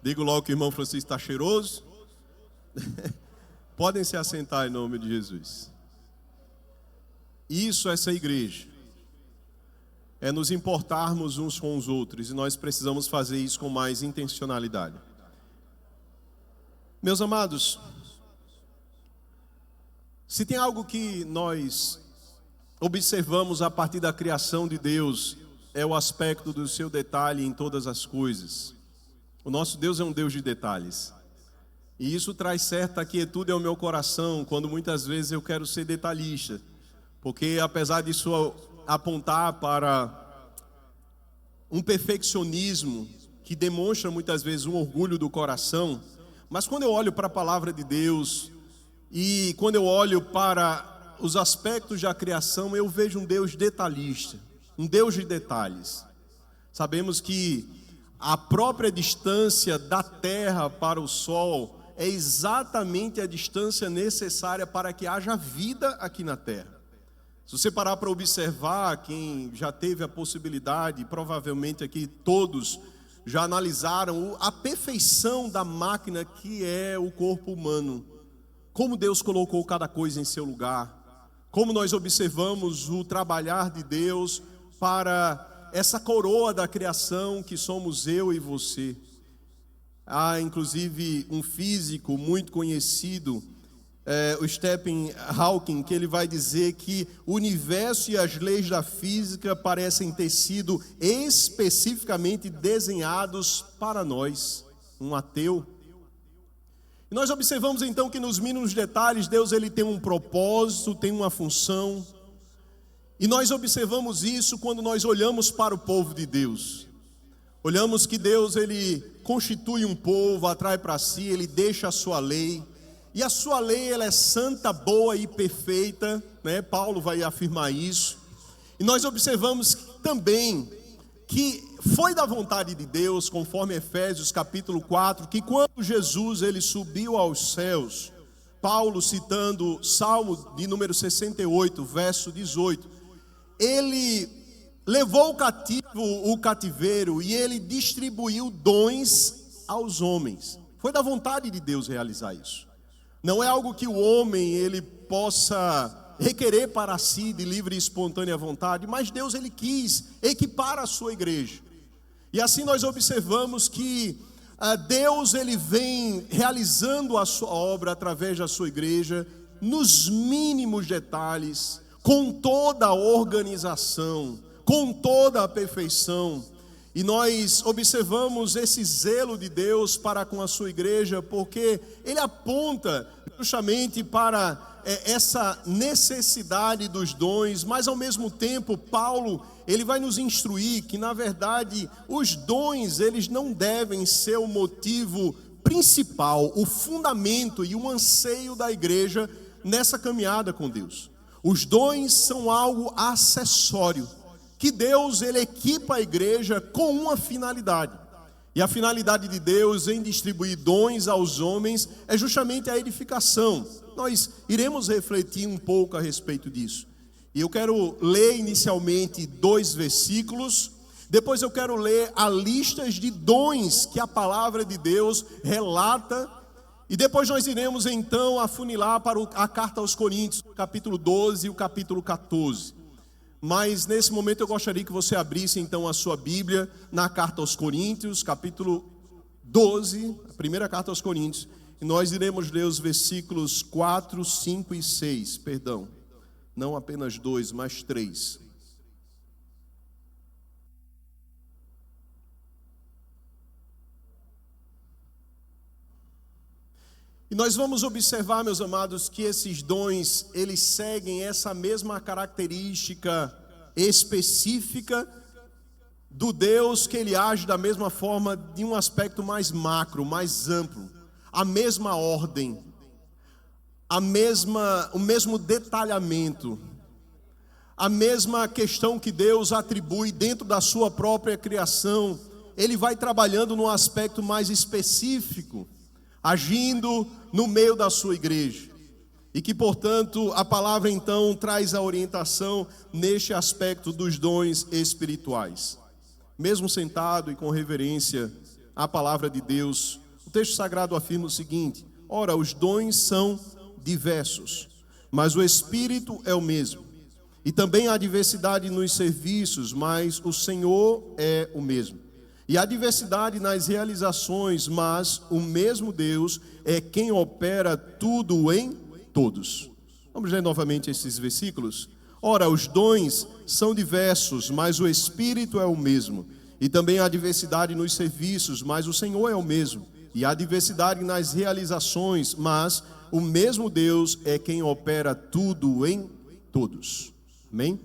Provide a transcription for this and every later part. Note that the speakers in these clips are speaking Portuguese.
Digo logo que o irmão Francisco está cheiroso. Podem se assentar em nome de Jesus. Isso, essa igreja, é nos importarmos uns com os outros, e nós precisamos fazer isso com mais intencionalidade. Meus amados, se tem algo que nós observamos a partir da criação de Deus, é o aspecto do seu detalhe em todas as coisas. O nosso Deus é um Deus de detalhes. E isso traz certa quietude ao meu coração, quando muitas vezes eu quero ser detalhista. Porque apesar disso apontar para um perfeccionismo que demonstra muitas vezes um orgulho do coração, mas quando eu olho para a palavra de Deus e quando eu olho para os aspectos da criação, eu vejo um Deus detalhista, um Deus de detalhes. Sabemos que a própria distância da terra para o sol é exatamente a distância necessária para que haja vida aqui na terra. Se você parar para observar, quem já teve a possibilidade, provavelmente aqui todos já analisaram a perfeição da máquina que é o corpo humano. Como Deus colocou cada coisa em seu lugar. Como nós observamos o trabalhar de Deus para essa coroa da criação que somos eu e você. Há inclusive um físico muito conhecido, o Stephen Hawking, que ele vai dizer que o universo e as leis da física parecem ter sido especificamente desenhados para nós, um ateu. E nós observamos então que nos mínimos detalhes Deus ele tem um propósito, tem uma função. E nós observamos isso quando nós olhamos para o povo de Deus. Olhamos que Deus ele constitui um povo, atrai para si, ele deixa a sua lei. E a sua lei ela é santa, boa e perfeita, né? Paulo vai afirmar isso. E nós observamos também que foi da vontade de Deus, conforme Efésios capítulo 4, que quando Jesus ele subiu aos céus, Paulo citando Salmo de número 68, verso 18, ele levou o cativeiro e ele distribuiu dons aos homens. Foi da vontade de Deus realizar isso. Não é algo que o homem ele possa requerer para si de livre e espontânea vontade, mas Deus ele quis equipar a sua igreja. E assim nós observamos que Deus ele vem realizando a sua obra através da sua igreja nos mínimos detalhes, com toda a organização, com toda a perfeição. E nós observamos esse zelo de Deus para com a sua igreja, porque ele aponta justamente para essa necessidade dos dons, mas ao mesmo tempo Paulo, ele vai nos instruir que na verdade os dons, eles não devem ser o motivo principal, o fundamento e o anseio da igreja nessa caminhada com Deus. Os dons são algo acessório, que Deus ele equipa a igreja com uma finalidade. E a finalidade de Deus em distribuir dons aos homens é justamente a edificação. Nós iremos refletir um pouco a respeito disso. E eu quero ler inicialmente 2 versículos, depois eu quero ler a lista de dons que a palavra de Deus relata, e depois nós iremos então afunilar para a carta aos Coríntios, capítulo 12 e o capítulo 14. Mas nesse momento eu gostaria que você abrisse então a sua Bíblia na carta aos Coríntios, capítulo 12, a primeira carta aos Coríntios, e nós iremos ler os versículos 4, 5 e 6, perdão, não apenas 2, mas 3. E nós vamos observar, meus amados, que esses dons, eles seguem essa mesma característica específica do Deus que ele age da mesma forma, de um aspecto mais macro, mais amplo. A mesma ordem, o mesmo detalhamento, a mesma questão que Deus atribui dentro da sua própria criação. Ele vai trabalhando num aspecto mais específico, agindo no meio da sua igreja. E que, portanto, a palavra então traz a orientação neste aspecto dos dons espirituais. Mesmo sentado e com reverência, à palavra de Deus, o texto sagrado afirma o seguinte: ora, os dons são diversos, mas o Espírito é o mesmo. E também há diversidade nos serviços, mas o Senhor é o mesmo. E há diversidade nas realizações, mas o mesmo Deus é quem opera tudo em todos. Vamos ler novamente esses versículos. Ora, os dons são diversos, mas o Espírito é o mesmo. E também há diversidade nos serviços, mas o Senhor é o mesmo. E há diversidade nas realizações, mas o mesmo Deus é quem opera tudo em todos. Amém?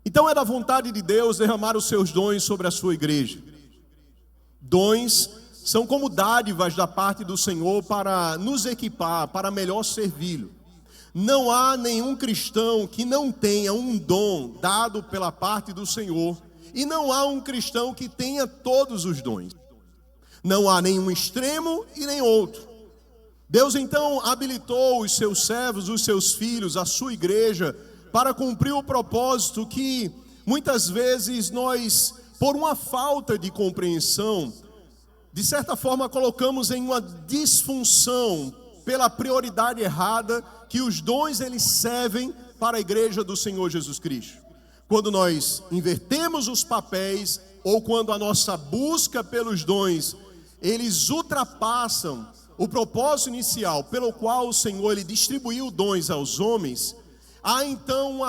Então é da vontade de Deus derramar os seus dons sobre a sua igreja. Dons são como dádivas da parte do Senhor para nos equipar, para melhor servi-lo. Não há nenhum cristão que não tenha um dom dado pela parte do Senhor, e não há um cristão que tenha todos os dons. Não há nenhum extremo e nem outro. Deus então habilitou os seus servos, os seus filhos, a sua igreja, para cumprir o propósito que muitas vezes nós, por uma falta de compreensão, de certa forma colocamos em uma disfunção pela prioridade errada que os dons eles servem para a igreja do Senhor Jesus Cristo. Quando nós invertemos os papéis ou quando a nossa busca pelos dons, eles ultrapassam o propósito inicial pelo qual o Senhor ele distribuiu dons aos homens, há então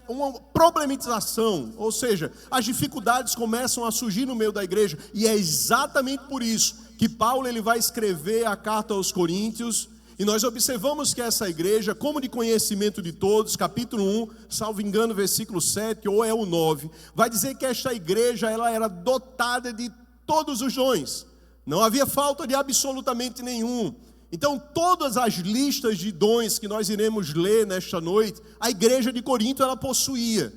uma problematização, ou seja, as dificuldades começam a surgir no meio da igreja, e é exatamente por isso que Paulo ele vai escrever a carta aos Coríntios, e nós observamos que essa igreja, como de conhecimento de todos, capítulo 1, salvo engano, versículo 7, ou é o 9, vai dizer que esta igreja ela era dotada de todos os dons, não havia falta de absolutamente nenhum. Então, todas as listas de dons que nós iremos ler nesta noite, a igreja de Corinto ela possuía.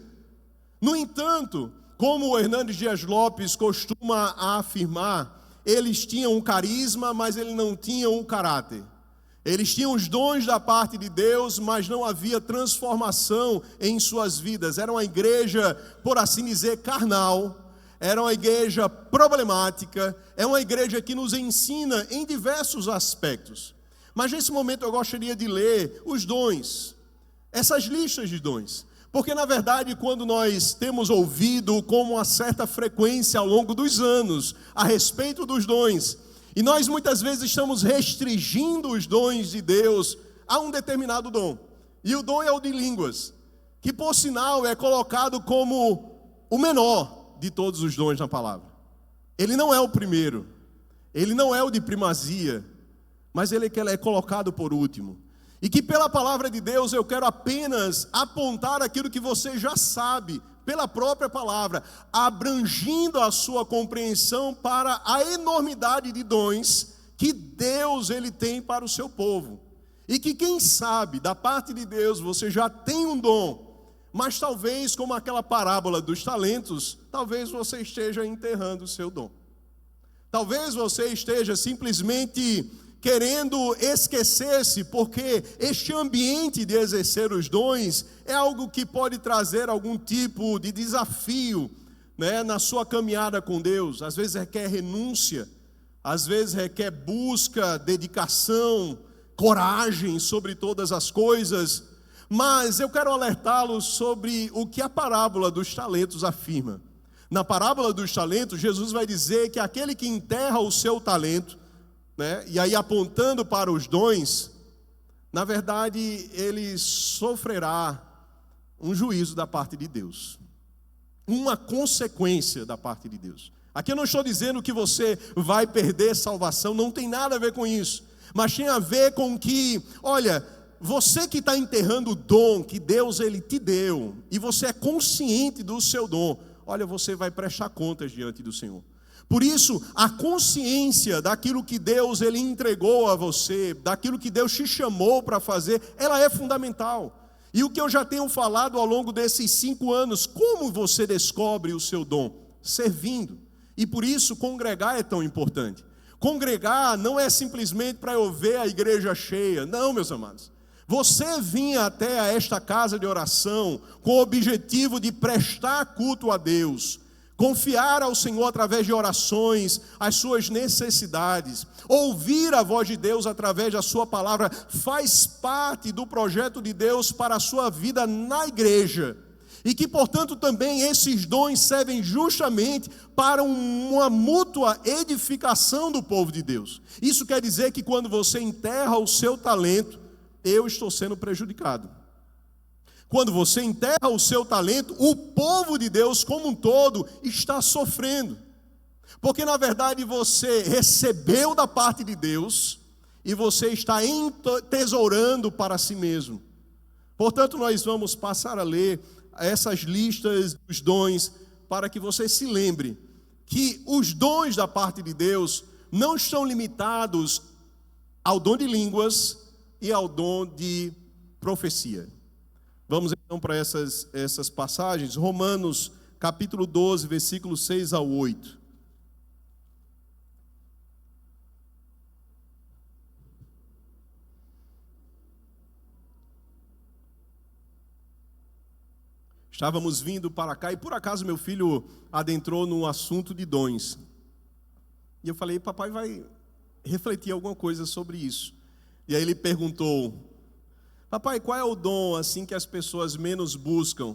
No entanto, como o Hernandes Dias Lopes costuma afirmar, eles tinham um carisma, mas eles não tinham um caráter. Eles tinham os dons da parte de Deus, mas não havia transformação em suas vidas. Era uma igreja, por assim dizer, carnal. Era uma igreja problemática, é uma igreja que nos ensina em diversos aspectos. Mas nesse momento eu gostaria de ler os dons, essas listas de dons. Porque na verdade quando nós temos ouvido com uma certa frequência ao longo dos anos a respeito dos dons, e nós muitas vezes estamos restringindo os dons de Deus a um determinado dom. E o dom é o de línguas, que por sinal é colocado como o menor de todos os dons na palavra. Ele não é o primeiro, ele não é o de primazia, mas ele é colocado por último. E que pela palavra de Deus eu quero apenas apontar aquilo que você já sabe, pela própria palavra, abrangindo a sua compreensão para a enormidade de dons que Deus ele tem para o seu povo. E que quem sabe, da parte de Deus, você já tem um dom, mas talvez, como aquela parábola dos talentos, talvez você esteja enterrando o seu dom. Talvez você esteja simplesmente querendo esquecer-se, porque este ambiente de exercer os dons é algo que pode trazer algum tipo de desafio, né, na sua caminhada com Deus. Às vezes requer renúncia, às vezes requer busca, dedicação, coragem sobre todas as coisas. Mas eu quero alertá-los sobre o que a parábola dos talentos afirma. Na parábola dos talentos, Jesus vai dizer que aquele que enterra o seu talento, né, e aí apontando para os dons, na verdade ele sofrerá um juízo da parte de Deus. Uma consequência da parte de Deus. Aqui eu não estou dizendo que você vai perder salvação, não tem nada a ver com isso. Mas tem a ver com que, olha, você que está enterrando o dom que Deus ele te deu, e você é consciente do seu dom, olha, você vai prestar contas diante do Senhor. Por isso, a consciência daquilo que Deus ele entregou a você, daquilo que Deus te chamou para fazer, ela é fundamental. E o que eu já tenho falado ao longo desses 5 anos, como você descobre o seu dom? Servindo. E por isso, congregar é tão importante. Congregar não é simplesmente para eu ver a igreja cheia, não, meus amados. Você vinha até esta casa de oração com o objetivo de prestar culto a Deus, Confiar ao Senhor através de orações, as suas necessidades, ouvir a voz de Deus através da sua palavra, faz parte do projeto de Deus para a sua vida na igreja. E que, portanto, também esses dons servem justamente para uma mútua edificação do povo de Deus. Isso quer dizer que quando você enterra o seu talento, eu estou sendo prejudicado. Quando você enterra o seu talento, o povo de Deus como um todo está sofrendo. Porque na verdade você recebeu da parte de Deus e você está entesourando para si mesmo. Portanto, nós vamos passar a ler essas listas dos dons para que você se lembre que os dons da parte de Deus não estão limitados ao dom de línguas e ao dom de profecia. Vamos então para essas passagens. Romanos capítulo 12, versículos 6 ao 8. Estávamos vindo para cá e por acaso meu filho adentrou no assunto de dons. E eu falei, papai vai refletir alguma coisa sobre isso. E aí ele perguntou, papai, qual é o dom assim que as pessoas menos buscam?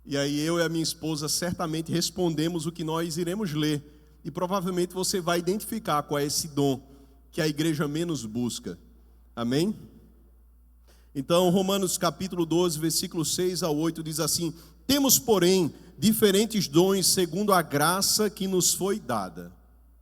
E aí eu e a minha esposa certamente respondemos o que nós iremos ler. E provavelmente você vai identificar qual é esse dom que a igreja menos busca. Amém? Então, Romanos capítulo 12, versículos 6 ao 8 diz assim: temos, porém, diferentes dons segundo a graça que nos foi dada.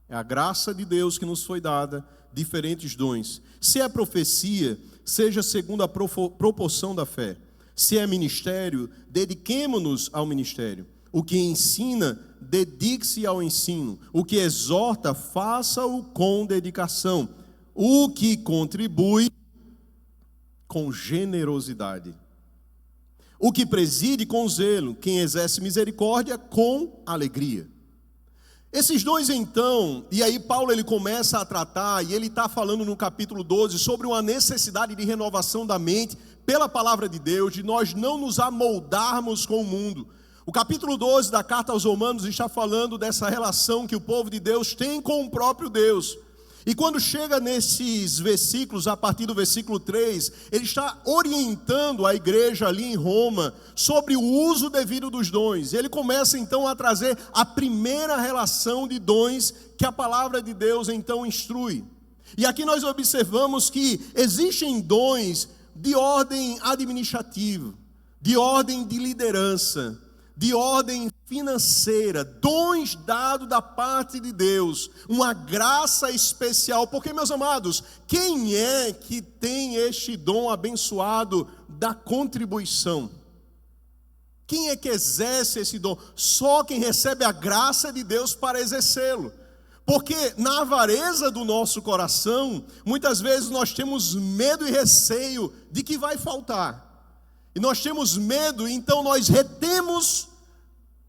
É a graça de Deus que nos foi dada, diferentes dons. Se é profecia, seja segundo a proporção da fé. Se é ministério, dediquemo-nos ao ministério. O que ensina, dedique-se ao ensino. O que exorta, faça-o com dedicação. O que contribui, com generosidade. O que preside, com zelo. Quem exerce misericórdia, com alegria. Esses dons então, e aí Paulo ele começa a tratar, e ele está falando no capítulo 12 sobre uma necessidade de renovação da mente pela palavra de Deus, de nós não nos amoldarmos com o mundo. O capítulo 12 da carta aos Romanos está falando dessa relação que o povo de Deus tem com o próprio Deus. E quando chega nesses versículos, a partir do versículo 3, ele está orientando a igreja ali em Roma sobre o uso devido dos dons. Ele começa então a trazer a primeira relação de dons que a palavra de Deus então instrui. E aqui nós observamos que existem dons de ordem administrativa, de ordem de liderança, de ordem financeira, dons dados da parte de Deus, uma graça especial, porque, meus amados, quem é que tem este dom abençoado da contribuição? Quem é que exerce esse dom? Só quem recebe a graça de Deus para exercê-lo. Porque na avareza do nosso coração, muitas vezes nós temos medo e receio de que vai faltar. E nós temos medo, então nós retemos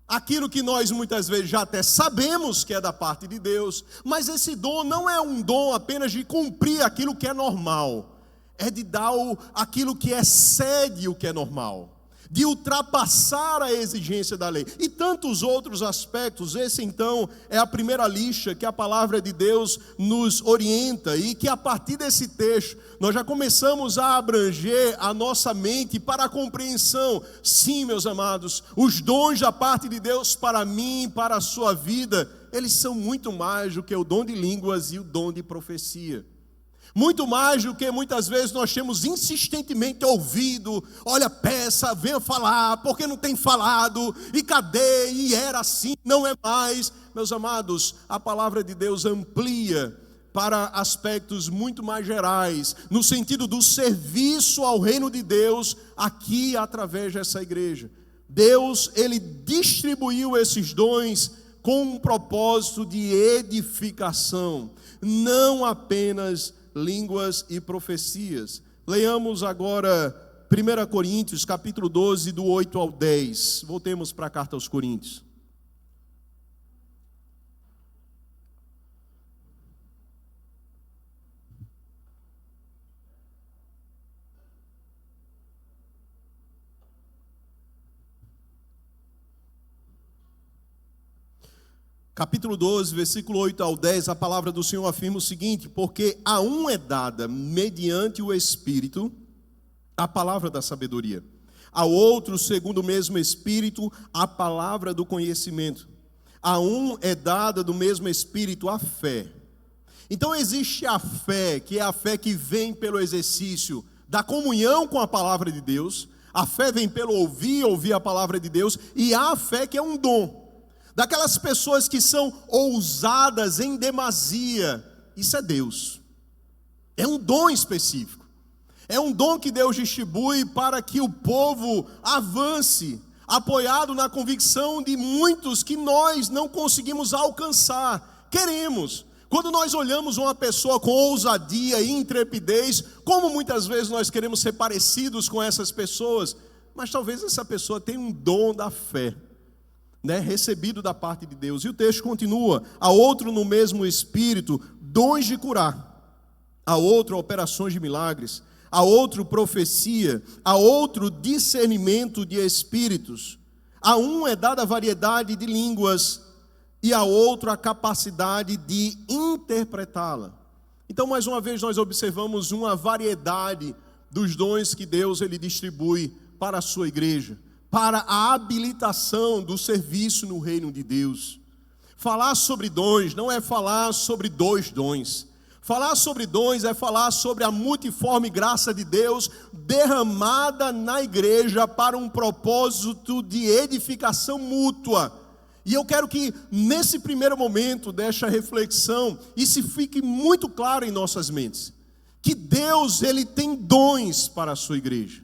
aquilo que nós muitas vezes já até sabemos que é da parte de Deus, mas esse dom não é um dom apenas de cumprir aquilo que é normal, é de dar aquilo que excede o que é normal, de ultrapassar a exigência da lei, e tantos outros aspectos. Esse então é a primeira lista que a palavra de Deus nos orienta, e que a partir desse texto nós já começamos a abranger a nossa mente para a compreensão. Sim, meus amados, os dons da parte de Deus para mim, para a sua vida, eles são muito mais do que o dom de línguas e o dom de profecia. Muito mais do que muitas vezes nós temos insistentemente ouvido: olha, peça, venha falar, porque não tem falado, e cadê, e era assim, não é mais. Meus amados, a palavra de Deus amplia para aspectos muito mais gerais, no sentido do serviço ao reino de Deus, aqui através dessa igreja. Deus, ele distribuiu esses dons com um propósito de edificação, não apenas línguas e profecias. Leiamos agora 1 Coríntios, capítulo 12, do 8 ao 10. Voltemos para a carta aos Coríntios. Capítulo 12, versículo 8 ao 10, a palavra do Senhor afirma o seguinte: porque a um é dada, mediante o Espírito, a palavra da sabedoria. Ao outro, segundo o mesmo Espírito, a palavra do conhecimento. A um é dada do mesmo Espírito a fé. Então existe a fé, que é a fé que vem pelo exercício da comunhão com a palavra de Deus. A fé vem pelo ouvir a palavra de Deus. E há a fé que é um dom. Daquelas pessoas que são ousadas em demasia. Isso é Deus. É um dom específico. É um dom que Deus distribui para que o povo avance, apoiado na convicção de muitos que nós não conseguimos alcançar. Queremos. Quando nós olhamos uma pessoa com ousadia e intrepidez, como muitas vezes nós queremos ser parecidos com essas pessoas, mas talvez essa pessoa tenha um dom da fé, recebido da parte de Deus. E o texto continua: a outro no mesmo Espírito, dons de curar, a outro operações de milagres, a outro profecia, a outro discernimento de espíritos, a um é dada variedade de línguas, e a outro a capacidade de interpretá-la. Então, mais uma vez, nós observamos uma variedade dos dons que Deus ele distribui para a sua igreja, para a habilitação do serviço no reino de Deus. Falar sobre dons não é falar sobre dois dons. Falar sobre dons é falar sobre a multiforme graça de Deus derramada na igreja para um propósito de edificação mútua. E eu quero que nesse primeiro momento desta reflexão, isso fique muito claro em nossas mentes. Que Deus ele tem dons para a sua igreja.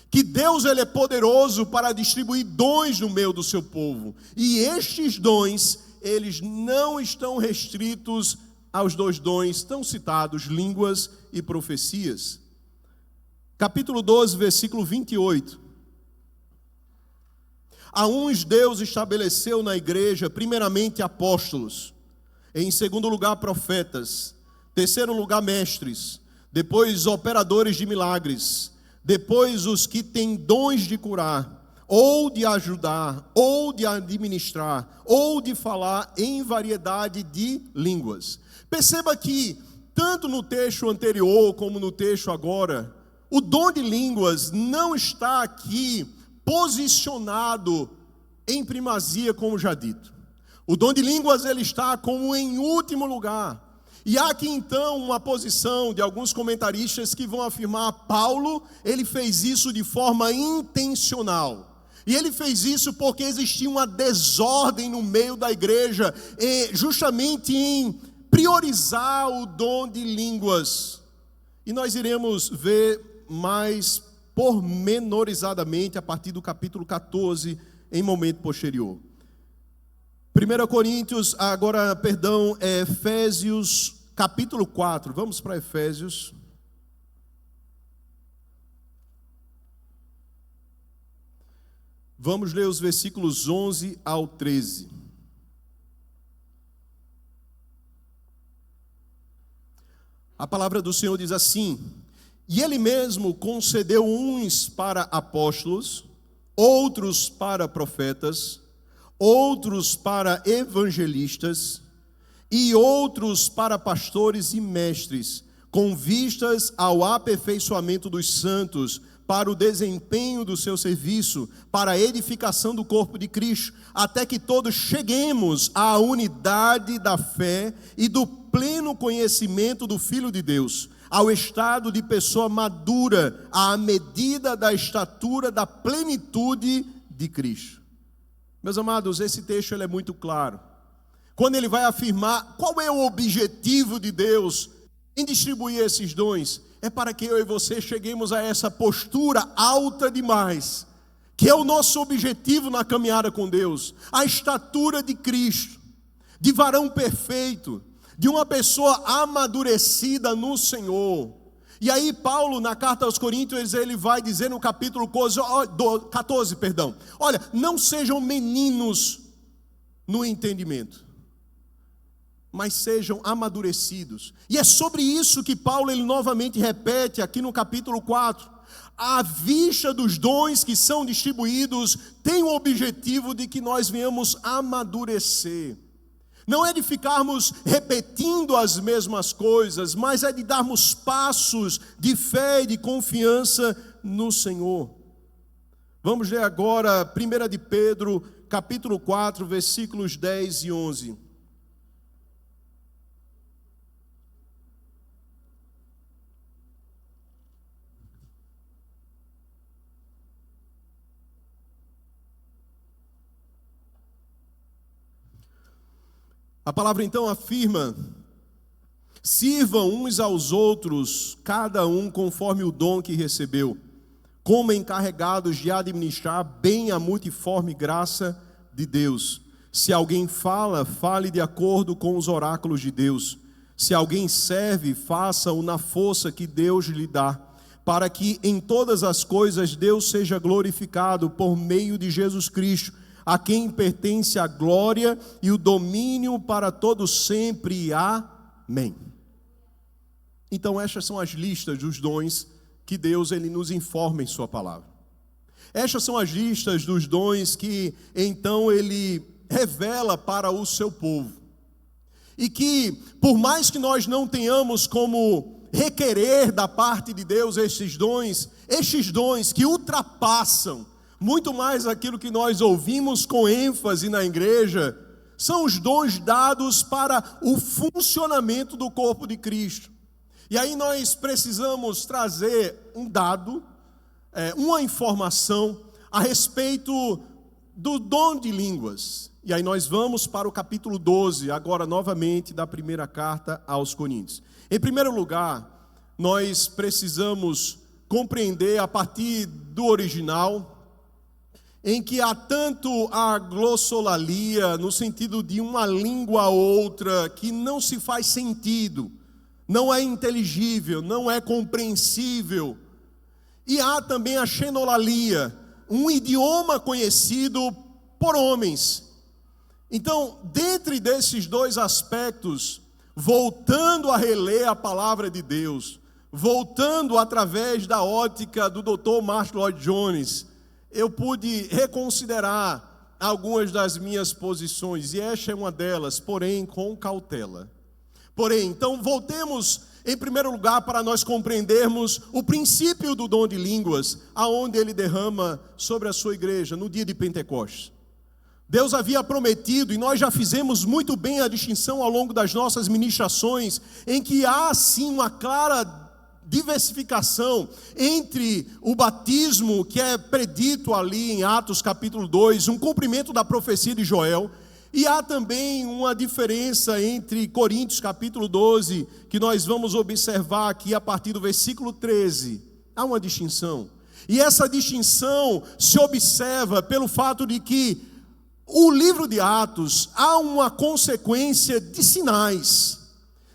Que Deus ele é poderoso para distribuir dons no meio do seu povo. E estes dons, eles não estão restritos aos dois dons tão citados, línguas e profecias. Capítulo 12, versículo 28. A uns Deus estabeleceu na igreja, primeiramente apóstolos, em segundo lugar profetas, terceiro lugar mestres, depois operadores de milagres, depois os que têm dons de curar, ou de ajudar, ou de administrar, ou de falar em variedade de línguas. Perceba que, tanto no texto anterior como no texto agora, o dom de línguas não está aqui posicionado em primazia, como já dito. O dom de línguas ele está como em último lugar. E há aqui então uma posição de alguns comentaristas que vão afirmar: Paulo, ele fez isso de forma intencional. E ele fez isso porque existia uma desordem no meio da igreja, justamente em priorizar o dom de línguas. E nós iremos ver mais pormenorizadamente a partir do capítulo 14, em momento posterior. 1 Coríntios, Efésios, capítulo 4. Vamos para Efésios. Vamos ler os versículos 11 ao 13. A palavra do Senhor diz assim: e Ele mesmo concedeu uns para apóstolos, outros para profetas, outros para evangelistas e outros para pastores e mestres, com vistas ao aperfeiçoamento dos santos, para o desempenho do seu serviço, para a edificação do corpo de Cristo, até que todos cheguemos à unidade da fé e do pleno conhecimento do Filho de Deus, ao estado de pessoa madura, à medida da estatura da plenitude de Cristo. Meus amados, esse texto ele é muito claro. Quando ele vai afirmar qual é o objetivo de Deus em distribuir esses dons, é para que eu e você cheguemos a essa postura alta demais, que é o nosso objetivo na caminhada com Deus, a estatura de Cristo, de varão perfeito, de uma pessoa amadurecida no Senhor. E aí Paulo, na carta aos Coríntios, ele vai dizer no capítulo 14, olha, não sejam meninos no entendimento, mas sejam amadurecidos. E é sobre isso que Paulo ele novamente repete aqui no capítulo 4. A vista dos dons que são distribuídos tem o objetivo de que nós venhamos amadurecer. Não é de ficarmos repetindo as mesmas coisas, mas é de darmos passos de fé e de confiança no Senhor. Vamos ler agora 1 de Pedro, capítulo 4, versículos 10 e 11. A palavra então afirma: sirvam uns aos outros, cada um conforme o dom que recebeu, como encarregados de administrar bem a multiforme graça de Deus. Se alguém fala, fale de acordo com os oráculos de Deus. Se alguém serve, faça-o na força que Deus lhe dá, para que em todas as coisas Deus seja glorificado por meio de Jesus Cristo, a quem pertence a glória e o domínio para todos sempre. Amém. Então estas são as listas dos dons que Deus ele nos informa em sua palavra. Estas são as listas dos dons que então ele revela para o seu povo. E que por mais que nós não tenhamos como requerer da parte de Deus estes dons que ultrapassam muito mais aquilo que nós ouvimos com ênfase na igreja, são os dons dados para o funcionamento do corpo de Cristo. E aí nós precisamos trazer um dado, uma informação a respeito do dom de línguas. E aí nós vamos para o capítulo 12, agora novamente da primeira carta aos Coríntios. Em primeiro lugar, nós precisamos compreender a partir do original, em que há tanto a glossolalia, no sentido de uma língua a outra, que não se faz sentido, não é inteligível, não é compreensível. E há também a xenolalia, um idioma conhecido por homens. Então, dentre desses dois aspectos, voltando a reler a palavra de Deus, voltando através da ótica do Dr. Martyn Lloyd-Jones, eu pude reconsiderar algumas das minhas posições, e esta é uma delas, porém com cautela. Porém, então voltemos em primeiro lugar para nós compreendermos o princípio do dom de línguas, aonde ele derrama sobre a sua igreja no dia de Pentecostes. Deus havia prometido, e nós já fizemos muito bem a distinção ao longo das nossas ministrações, em que há sim uma clara diversificação entre o batismo que é predito ali em Atos capítulo 2, um cumprimento da profecia de Joel, e há também uma diferença entre Coríntios capítulo 12, que nós vamos observar aqui a partir do versículo 13, há uma distinção, e essa distinção se observa pelo fato de que o livro de Atos há uma consequência de sinais,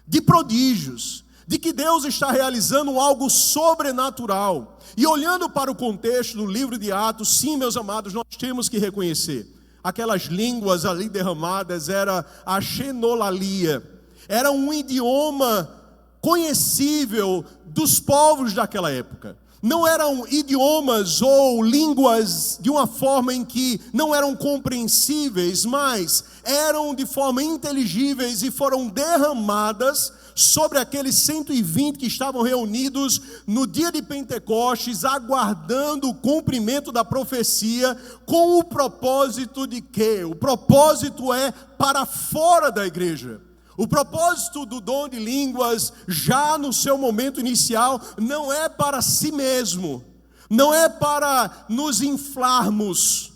de prodígios, de que Deus está realizando algo sobrenatural. E olhando para o contexto do livro de Atos, sim, meus amados, nós temos que reconhecer, aquelas línguas ali derramadas era a xenolalia, era um idioma conhecível dos povos daquela época. Não eram idiomas ou línguas de uma forma em que não eram compreensíveis, mas eram de forma inteligíveis e foram derramadas sobre aqueles 120 que estavam reunidos no dia de Pentecostes, aguardando o cumprimento da profecia, com o propósito de quê? O propósito é para fora da igreja. O propósito do dom de línguas, já no seu momento inicial, não é para si mesmo, não é para nos inflarmos.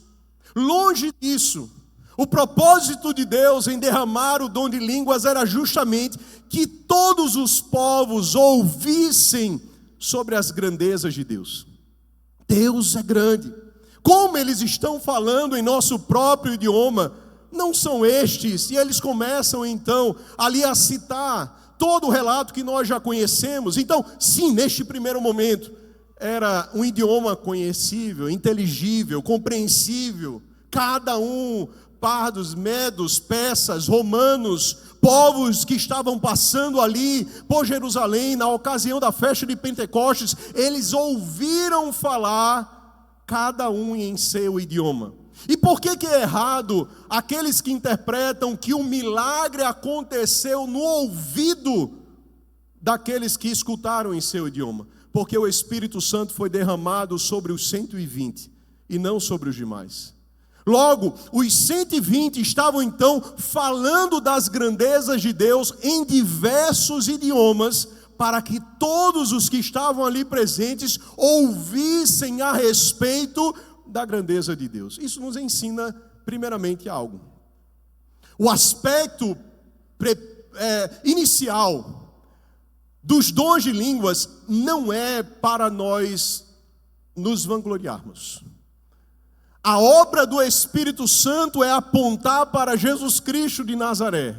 Longe disso. O propósito de Deus em derramar o dom de línguas era justamente que todos os povos ouvissem sobre as grandezas de Deus. Deus é grande. Como eles estão falando em nosso próprio idioma, não são estes, e eles começam então ali a citar todo o relato que nós já conhecemos. Então, sim, neste primeiro momento, era um idioma conhecível, inteligível, compreensível, cada um, pardos, medos, persas, romanos, povos que estavam passando ali por Jerusalém, na ocasião da festa de Pentecostes, eles ouviram falar, cada um em seu idioma. E por que é errado aqueles que interpretam que o milagre aconteceu no ouvido daqueles que escutaram em seu idioma? Porque o Espírito Santo foi derramado sobre os 120 e não sobre os demais. Logo, os 120 estavam então falando das grandezas de Deus em diversos idiomas, para que todos os que estavam ali presentes ouvissem a respeito da grandeza de Deus. Isso nos ensina primeiramente algo. O aspecto inicial dos dons de línguas não é para nós nos vangloriarmos. A obra do Espírito Santo é apontar para Jesus Cristo de Nazaré.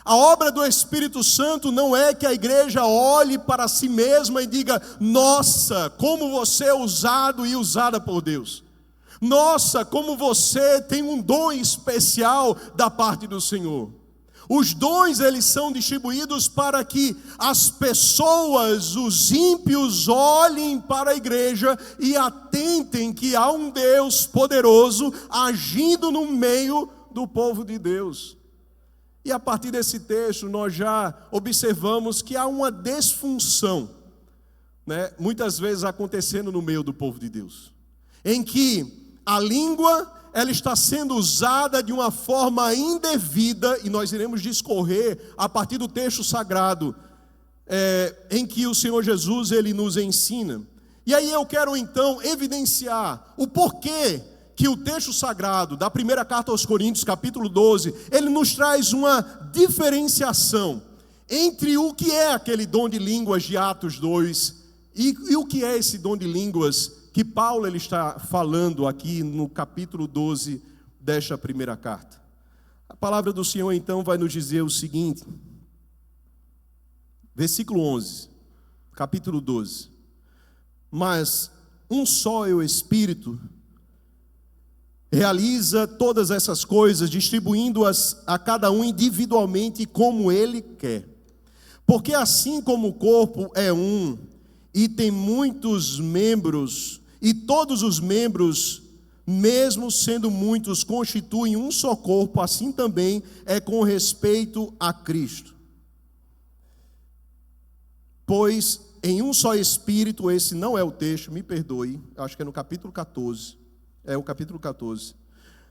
A obra do Espírito Santo não é que a igreja olhe para si mesma e diga: nossa, como você é usado e usada por Deus. Nossa, como você tem um dom especial da parte do Senhor. Os dons, eles são distribuídos para que as pessoas, os ímpios, olhem para a igreja e atentem que há um Deus poderoso agindo no meio do povo de Deus. E a partir desse texto nós já observamos que há uma desfunção, muitas vezes acontecendo no meio do povo de Deus, em que a língua ela está sendo usada de uma forma indevida, e nós iremos discorrer a partir do texto sagrado, em que o Senhor Jesus ele nos ensina. E aí eu quero então evidenciar o porquê que o texto sagrado da primeira carta aos Coríntios, capítulo 12, ele nos traz uma diferenciação entre o que é aquele dom de línguas de Atos 2 e o que é esse dom de línguas que Paulo ele está falando aqui no capítulo 12 desta primeira carta. A palavra do Senhor então vai nos dizer o seguinte, versículo 11, capítulo 12. Mas um só é o Espírito, realiza todas essas coisas, distribuindo-as a cada um individualmente como ele quer. Porque assim como o corpo é um e tem muitos membros, e todos os membros, mesmo sendo muitos, constituem um só corpo, assim também é com respeito a Cristo. Pois em um só Espírito, esse não é o texto, me perdoe, acho que é no capítulo 14, é o capítulo 14.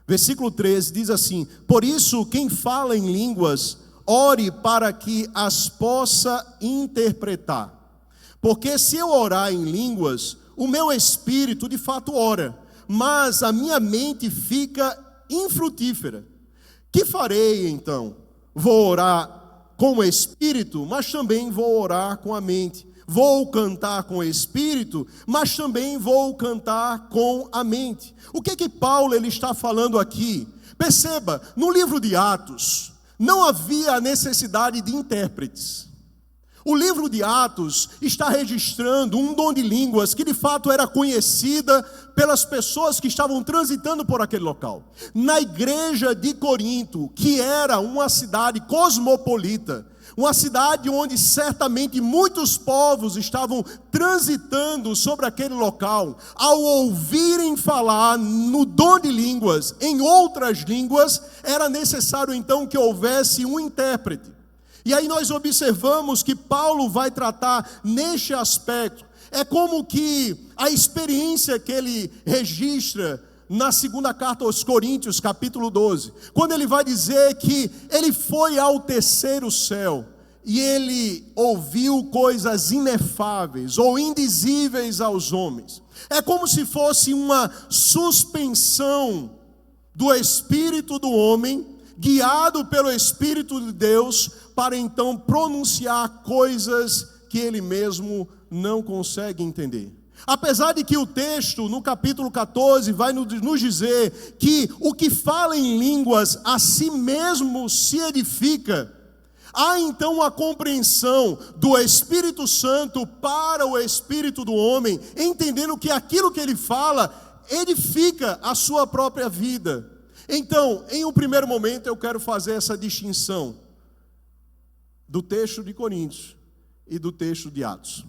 Versículo 13 diz assim: por isso quem fala em línguas, ore para que as possa interpretar. Porque se eu orar em línguas, o meu espírito de fato ora, mas a minha mente fica infrutífera. Que farei então? Vou orar com o espírito, mas também vou orar com a mente. Vou cantar com o espírito, mas também vou cantar com a mente. O que Paulo ele está falando aqui? Perceba, no livro de Atos, não havia a necessidade de intérpretes. O livro de Atos está registrando um dom de línguas que de fato era conhecida pelas pessoas que estavam transitando por aquele local. Na igreja de Corinto, que era uma cidade cosmopolita, uma cidade onde certamente muitos povos estavam transitando sobre aquele local, ao ouvirem falar no dom de línguas, em outras línguas, era necessário então que houvesse um intérprete. E aí nós observamos que Paulo vai tratar neste aspecto. É como que a experiência que ele registra na segunda carta aos Coríntios, capítulo 12, quando ele vai dizer que ele foi ao terceiro céu e ele ouviu coisas inefáveis ou indizíveis aos homens. É como se fosse uma suspensão do espírito do homem, guiado pelo Espírito de Deus, para então pronunciar coisas que ele mesmo não consegue entender. Apesar de que o texto, no capítulo 14, vai nos dizer que o que fala em línguas a si mesmo se edifica, há então a compreensão do Espírito Santo para o espírito do homem, entendendo que aquilo que ele fala edifica a sua própria vida. Então, em um primeiro momento, eu quero fazer essa distinção do texto de Coríntios e do texto de Atos.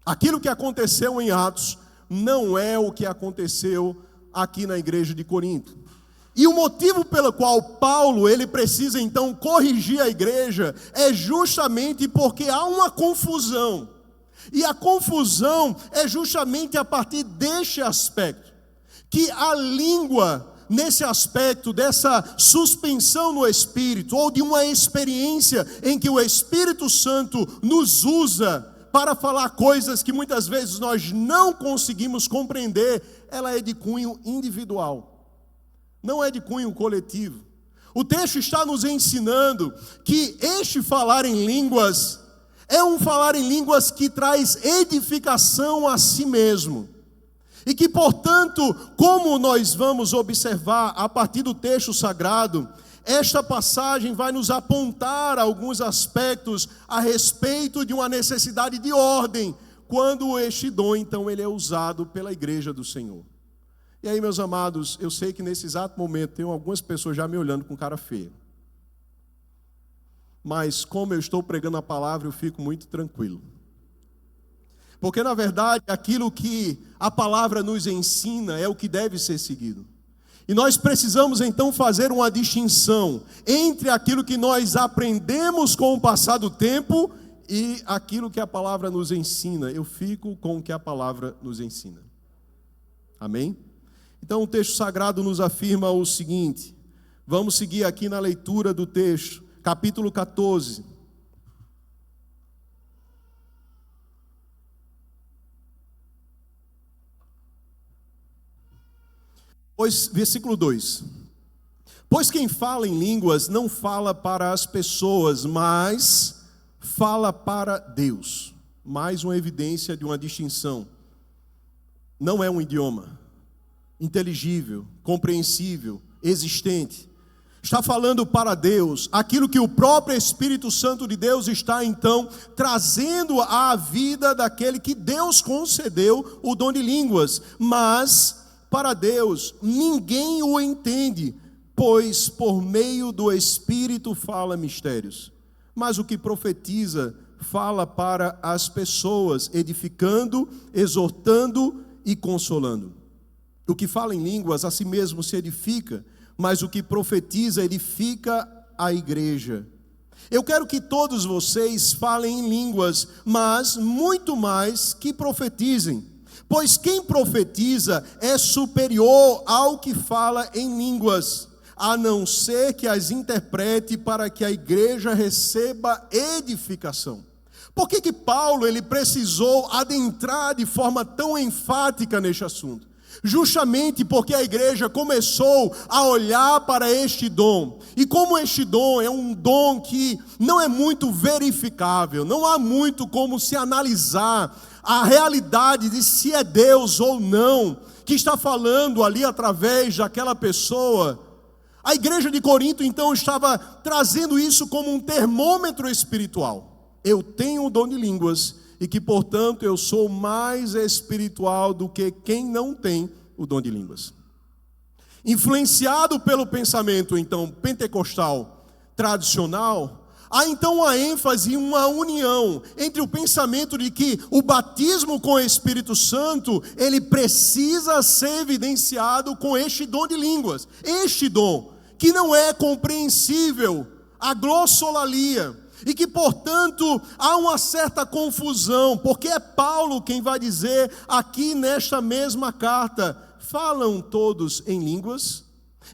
Aquilo que aconteceu em Atos não é o que aconteceu aqui na igreja de Corinto. E o motivo pelo qual Paulo ele precisa então corrigir a igreja é justamente porque há uma confusão. E a confusão é justamente a partir deste aspecto, que a língua, nesse aspecto dessa suspensão no Espírito, ou de uma experiência em que o Espírito Santo nos usa para falar coisas que muitas vezes nós não conseguimos compreender, ela é de cunho individual, não é de cunho coletivo. O texto está nos ensinando que este falar em línguas é um falar em línguas que traz edificação a si mesmo. E que, portanto, como nós vamos observar a partir do texto sagrado, esta passagem vai nos apontar alguns aspectos a respeito de uma necessidade de ordem, quando este dom, então, ele é usado pela igreja do Senhor. E aí, meus amados, eu sei que nesse exato momento tem algumas pessoas já me olhando com cara feia. Mas como eu estou pregando a palavra, eu fico muito tranquilo. Porque, na verdade, aquilo que a palavra nos ensina é o que deve ser seguido. E nós precisamos, então, fazer uma distinção entre aquilo que nós aprendemos com o passar do tempo e aquilo que a palavra nos ensina. Eu fico com o que a palavra nos ensina. Amém? Então, o texto sagrado nos afirma o seguinte. Vamos seguir aqui na leitura do texto. Capítulo 14. Versículo 2. Pois quem fala em línguas não fala para as pessoas, mas fala para Deus. Mais uma evidência de uma distinção. Não é um idioma inteligível, compreensível, existente. Está falando para Deus, aquilo que o próprio Espírito Santo de Deus está então trazendo à vida daquele que Deus concedeu o dom de línguas. Mas para Deus ninguém o entende, pois por meio do Espírito fala mistérios. Mas o que profetiza fala para as pessoas, edificando, exortando e consolando. O que fala em línguas a si mesmo se edifica, mas o que profetiza edifica a igreja. Eu quero que todos vocês falem em línguas, mas muito mais que profetizem. Pois quem profetiza é superior ao que fala em línguas, a não ser que as interprete para que a igreja receba edificação. Por que Paulo ele precisou adentrar de forma tão enfática neste assunto? Justamente porque a igreja começou a olhar para este dom. E como este dom é um dom que não é muito verificável, não há muito como se analisar a realidade de se é Deus ou não, que está falando ali através daquela pessoa. A igreja de Corinto então estava trazendo isso como um termômetro espiritual. Eu tenho o dom de línguas e que, portanto, eu sou mais espiritual do que quem não tem o dom de línguas. Influenciado pelo pensamento, então, pentecostal tradicional, há então uma ênfase, uma união entre o pensamento de que o batismo com o Espírito Santo, ele precisa ser evidenciado com este dom de línguas. Este dom, que não é compreensível, a glossolalia, e que, portanto, há uma certa confusão, porque é Paulo quem vai dizer aqui nesta mesma carta, falam todos em línguas?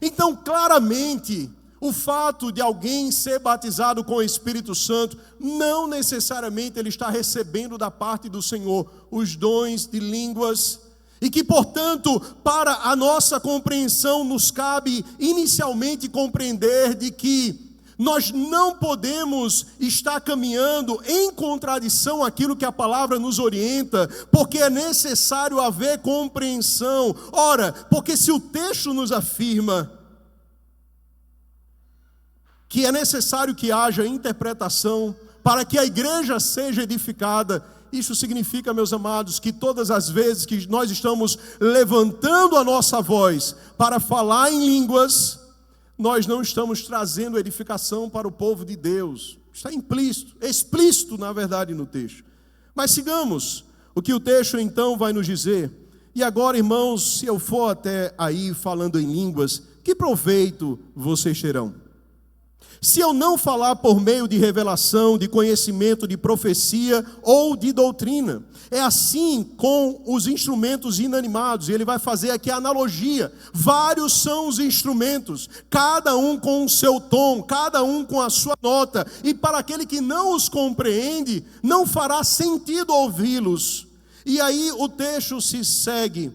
Então, claramente, o fato de alguém ser batizado com o Espírito Santo, não necessariamente ele está recebendo da parte do Senhor os dons de línguas, e que, portanto, para a nossa compreensão, nos cabe inicialmente compreender de que nós não podemos estar caminhando em contradição àquilo que a palavra nos orienta, porque é necessário haver compreensão. Ora, porque se o texto nos afirma que é necessário que haja interpretação para que a igreja seja edificada, isso significa, meus amados, que todas as vezes que nós estamos levantando a nossa voz para falar em línguas, nós não estamos trazendo edificação para o povo de Deus. Está implícito, explícito, na verdade, no texto. Mas sigamos o que o texto então vai nos dizer. E agora, irmãos, se eu for até aí falando em línguas, que proveito vocês terão? Se eu não falar por meio de revelação, de conhecimento, de profecia ou de doutrina. É assim com os instrumentos inanimados. E ele vai fazer aqui a analogia. Vários são os instrumentos, cada um com o seu tom, cada um com a sua nota. E para aquele que não os compreende, não fará sentido ouvi-los. E aí o texto se segue.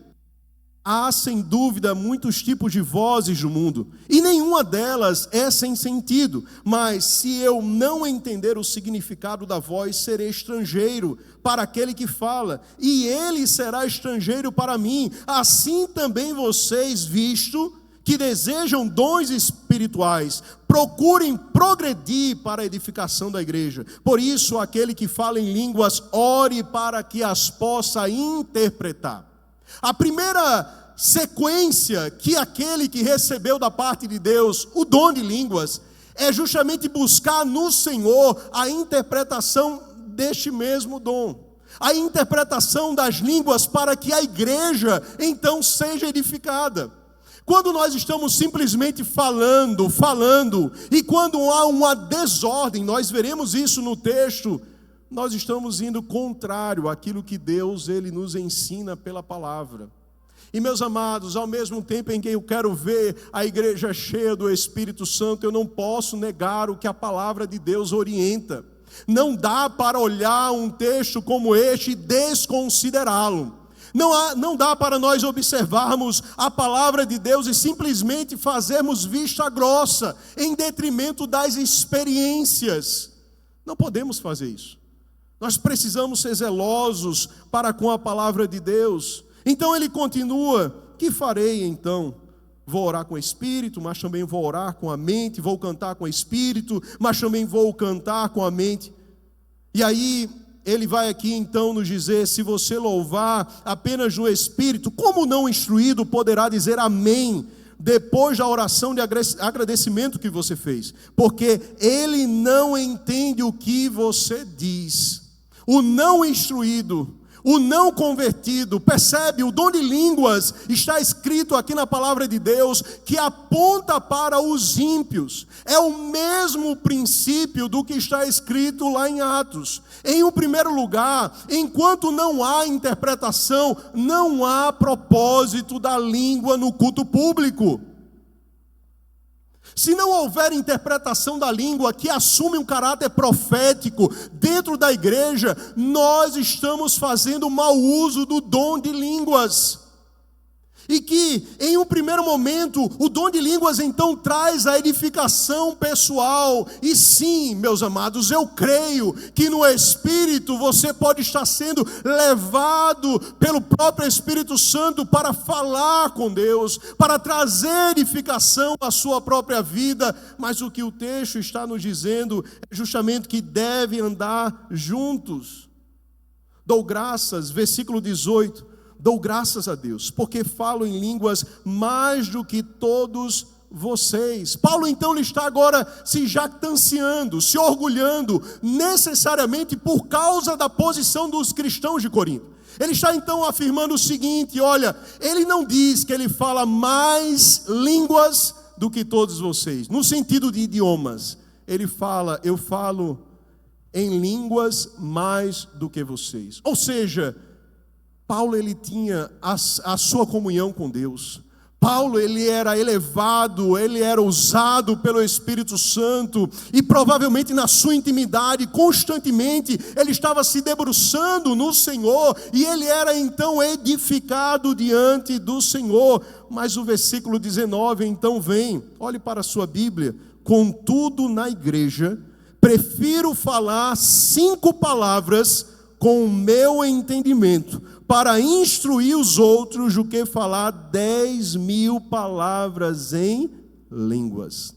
Há, sem dúvida, muitos tipos de vozes no mundo, e nenhuma delas é sem sentido. Mas se eu não entender o significado da voz, serei estrangeiro para aquele que fala, e ele será estrangeiro para mim. Assim também vocês, visto que desejam dons espirituais, procurem progredir para a edificação da igreja. Por isso, aquele que fala em línguas, ore para que as possa interpretar. A primeira sequência que aquele que recebeu da parte de Deus o dom de línguas é justamente buscar no Senhor a interpretação deste mesmo dom, a interpretação das línguas para que a igreja então seja edificada. Quando nós estamos simplesmente falando, e quando há uma desordem, nós veremos isso no texto, nós estamos indo contrário àquilo que Deus ele nos ensina pela palavra. E meus amados, ao mesmo tempo em que eu quero ver a igreja cheia do Espírito Santo, eu não posso negar o que a palavra de Deus orienta. Não dá para olhar um texto como este e desconsiderá-lo. Não dá para nós observarmos a palavra de Deus e simplesmente fazermos vista grossa em detrimento das experiências. Não podemos fazer isso. Nós precisamos ser zelosos para com a palavra de Deus. Então ele continua, que farei então? Vou orar com o Espírito, mas também vou orar com a mente, vou cantar com o Espírito, mas também vou cantar com a mente. E aí ele vai aqui então nos dizer, se você louvar apenas no Espírito, como não instruído poderá dizer amém, depois da oração de agradecimento que você fez? Porque ele não entende o que você diz. O não instruído, o não convertido, percebe? O dom de línguas está escrito aqui na palavra de Deus, que aponta para os ímpios. É o mesmo princípio do que está escrito lá em Atos. Em um primeiro lugar, enquanto não há interpretação, não há propósito da língua no culto público. Se não houver interpretação da língua que assume um caráter profético dentro da igreja, nós estamos fazendo mau uso do dom de línguas. E que, em um primeiro momento, o dom de línguas então traz a edificação pessoal. E sim, meus amados, eu creio que no Espírito você pode estar sendo levado pelo próprio Espírito Santo para falar com Deus, para trazer edificação à sua própria vida. Mas o que o texto está nos dizendo é justamente que devem andar juntos. Dou graças, versículo 18. Dou graças a Deus, porque falo em línguas mais do que todos vocês. Paulo então ele está agora se jactanciando, se orgulhando, necessariamente por causa da posição dos cristãos de Corinto. Ele está então afirmando o seguinte, olha, ele não diz que ele fala mais línguas do que todos vocês, no sentido de idiomas. Ele fala, eu falo em línguas mais do que vocês. Ou seja, Paulo ele tinha a sua comunhão com Deus. Paulo ele era elevado, ele era usado pelo Espírito Santo e provavelmente na sua intimidade, constantemente, ele estava se debruçando no Senhor e ele era então edificado diante do Senhor. Mas o versículo 19 então vem, olhe para a sua Bíblia, contudo na igreja, prefiro falar 5 palavras com o meu entendimento, para instruir os outros do que falar 10.000 palavras em línguas.